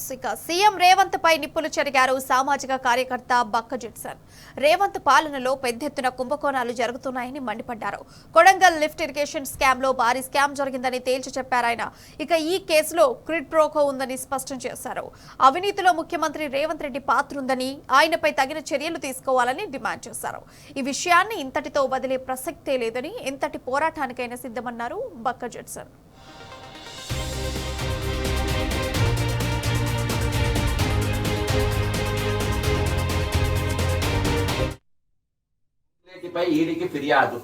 CM Revanth పై నిప్పులు చెరిగారు సామాజిక కార్యకర్త బక్క జిట్సన్. రేవంత్ పాలనలో పెద్దెత్తున కుంభకోణాలు జరుగుతున్నాయని మండిపడ్డారు. కొడంగల్ లిఫ్ట్ ఇరిగేషన్ స్కామ్ లో భారీ స్కామ్ జరిగిందని తేల్చి చెప్పారాయన. ఇక ఈ కేసులో క్విడ్ ప్రోకో ఉందని స్పష్టం చేశారు. అవినీతిలో ముఖ్యమంత్రి రేవంత్ రెడ్డి పాత్ర ఉందని, ఆయనపై తగిన చర్యలు తీసుకోవాలని డిమాండ్ చేశారు. ఈ విషయాన్ని ఇంతటితో వదిలే ప్రసక్తే లేదని, ఎంతటి పోరాటానికైనా సిద్ధమన్నారు బక్క జిట్సన్. పై ఈడీకి ఫిర్యాదు,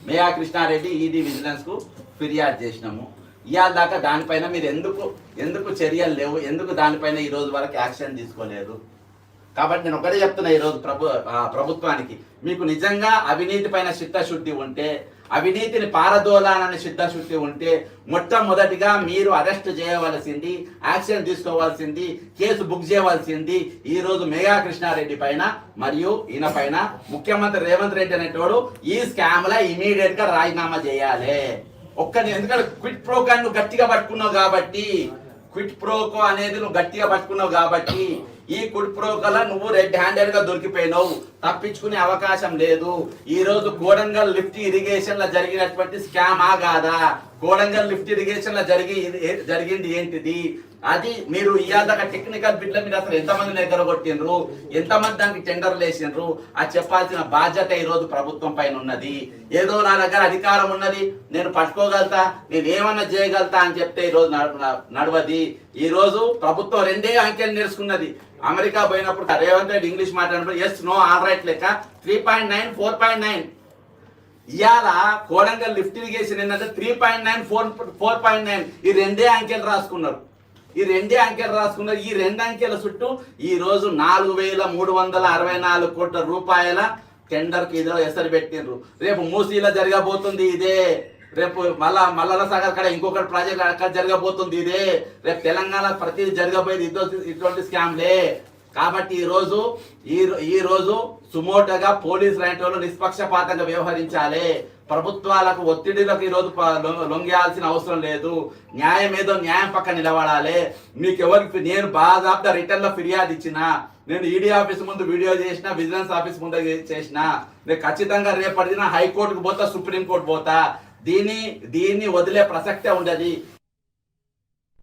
మేయా కృష్ణారెడ్డి ఈడీ విజిలెన్స్ కు ఫిర్యాదు చేసినాము. ఇవాళ దాకా దానిపైన మీరు ఎందుకు చర్యలు లేవు, ఎందుకు దానిపైన ఈ రోజు వరకు యాక్షన్ తీసుకోలేదు? కాబట్టి నేను ఒకటే చెప్తున్నా, ఈరోజు ప్రభుత్వానికి మీకు నిజంగా అవినీతి పైన చిత్తశుద్ధి ఉంటే, అవినీతిని పారదోలాలని చిత్తశుద్ధి ఉంటే, మొట్టమొదటిగా మీరు అరెస్ట్ చేయవలసింది, యాక్షన్ తీసుకోవాల్సింది, కేసు బుక్ చేయవలసింది ఈ రోజు మేఘా కృష్ణారెడ్డి పైన మరియు ఈయన పైన ముఖ్యమంత్రి రేవంత్ రెడ్డి అనేటోడు ఈ స్కామ్ లా ఇమీడియట్ గా రాజీనామా చేయాలి. ఎందుకంటే క్విట్ ప్రోకో నువ్వు గట్టిగా పట్టుకున్నావు కాబట్టి, క్విట్ ప్రోకో అనేది నువ్వు గట్టిగా పట్టుకున్నావు కాబట్టి ఈ క్విట్ ప్రోకోలా నువ్వు రెడ్ హ్యాండెడ్ గా దొరికిపోయినావు, తప్పించుకునే అవకాశం లేదు. ఈ రోజు కోడంగల్ లిఫ్ట్ ఇరిగేషన్ లో జరిగినటువంటి స్కామ్ కాదా? కోడంగల్ లిఫ్ట్ ఇరిగేషన్ లో జరిగింది ఏంటిది? అది మీరు ఇవాళ టెక్నికల్ బిడ్ల మీద అసలు ఎంతమంది దగ్గర కొట్టిండ్రు, ఎంతమంది దానికి టెండర్లు వేసిండ్రు, అది చెప్పాల్సిన బాధ్యత ఈ రోజు ప్రభుత్వం పైన ఉన్నది. ఏదో నా దగ్గర అధికారం ఉన్నది, నేను పట్టుకోగలుగుతా, నేను ఏమన్నా చేయగలుగుతా అని చెప్తే ఈ రోజు నడవది. ఈ రోజు ప్రభుత్వం రెండే అంకెలు నేర్చుకున్నది. అమెరికా పోయినప్పుడు రేవంత్ రెడ్డి ఇంగ్లీష్ మాట్లాడినప్పుడు ఎస్ నో ఆల్ రైట్ లెక్క 3.9 4.9. ఇవాళ కోడంగల్ లిఫ్ట్ ఇరిగేషన్ ఏంటంటే 3.9 4.9 ఈ రెండే అంకెలు రాసుకున్నారు. ఈ రెండు అంకెల చుట్టూ ఈ రోజు 4,364 కోట్ల రూపాయల టెండర్ కి ఇదో ఎసరు పెట్టిండ్రు. రేపు మూసీలో జరగబోతుంది ఇదే, రేపు మల్లల సాగర్ కాడ ఇంకొకటి ప్రాజెక్ట్ అక్కడ జరగబోతుంది ఇదే, రేపు తెలంగాణ ప్రతిదీ జరగబోయేది ఇటువంటి స్కామ్లే. కాబట్టి ఈ రోజు సుమోటగా పోలీసు లాంటి వాళ్ళు నిష్పక్షపాతంగా వ్యవహరించాలి. ప్రభుత్వాలకు ఒత్తిడిలకు ఈరోజు లొంగేయాల్సిన అవసరం లేదు. న్యాయం ఏదో న్యాయం పక్క నిలబడాలి. మీకు ఎవరికి నేను బాగా రిటర్న్ లో ఫిర్యాదు ఇచ్చిన, నేను ఈడీ ఆఫీస్ ముందు వీడియో చేసిన, విజిలెన్స్ ఆఫీస్ ముందు చేసిన, నేను ఖచ్చితంగా రేపటి దిన హైకోర్టుకు పోతా, సుప్రీంకోర్టు పోతా. దీన్ని వదిలే ప్రసక్తే ఉండదు.